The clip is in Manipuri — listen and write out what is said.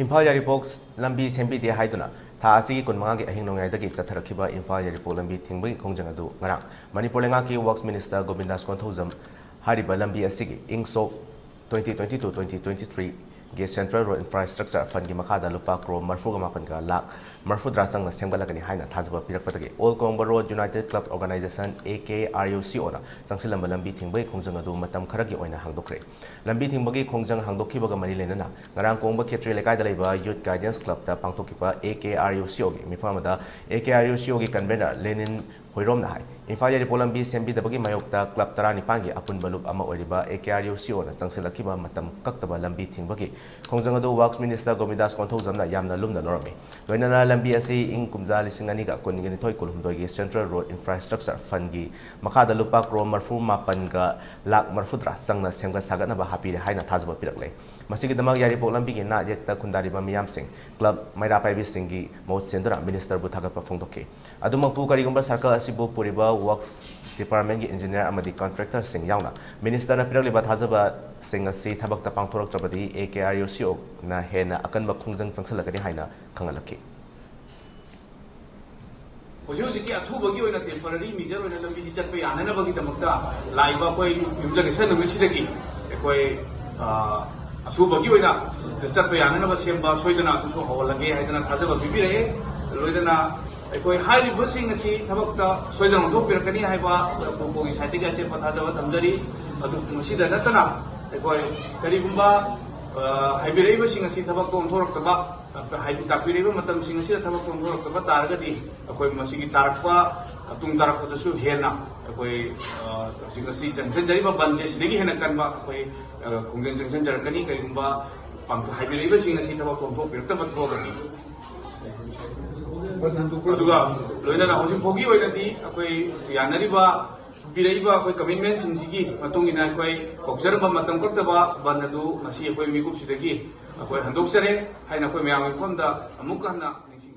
Imphal Yaripok lambi sembi de haiduna tha asigi kunmanga gi ahing nongai dagi chatharakhiba Imphal Yaripok lambi thingbai khongjang adu ngarang Manipur lenga ki Works Minister Gobindas Konthojam hariba lambi asigi ingso 2022 to 2023 ge Central Road Infrastructure Fund gi makhada lupa crore marfu ga mapan ga lak marfu drasang na semgalakani haina thajaba pirakpatagi All Kongba Road United Club Organization AKRUC ona changsilamba lambi thingbai khongjang adu matam kharagi oina hangdokre lambi tingbagi khongjang hangdokhibaga mari lenana ngarang kongba ketri lekai da leba Youth Guidance Club ta pangthokiba AKRUC gi mifamada AKRUC gi convener Lenin Hoirom na hai Imphal Yaripok lambi sembi dabagi mayokta club tarani pangi apun balup ama oiriba AKRUC ona changsilakiba matam kaktaba lambi tingbagi khongjang adu Works Minister Gobindas Konthojam na yamna lumna lorami loinana lambi asi ing kumja lisingani ga konigani thoi kulhumdoi gi Central Road Infrastructure Fund gi makhada lupa crore marfu mapan ga lak marfudra sangna semga sagatna ba hapire haina thajba pirakle masigi damak Yaripok lambi gi na yekta kundari ba miyam sing club maira paibi singi mot sendra minister bu thagat pa phongdoke adumapu karigumba circle asibu puriba Works Department ki engineer amadi contractor sing yauna minister na pirakle ba thajaba sing asi thabak ta pangthorak chabadi AKRUC na hena akanba khongjang changsalakani haina khangalaki Hojiki athubagi oina temporary measure oina lambi si chatpe yanana bagi damakta laiba koi yumjagesa numisidagi koi athubagi oina chatpe yanana ba semba soidana tusu hawalage haidana thajaba bibire loidana koi hairi busing si thabakta soidana doppirakani haiba kogi saitiga se pathajaba thamjari adu musida natana koi karigumba haibirei busing si thabakta onthoraktaba haibi takpiriba matam sing asi thabak onthoraktaba targadi koi masigi tarakpa tung tarakpa dasu hena koi jingasi janjanjari ba banje sidegi hena kanba koi khongjang janjanjarakani kaigumba pangtho haibirei busing asi thabak onthoraktaba thogani aduga loinana hojik phogi oinadi akoi yanariba piraiba akoi commitment singsigi matungina akoi kokjarba matam kaktaba banadu masi akoi migup sidagi akoi handoksare haina akoi mayam phomda amuk hanna ningsing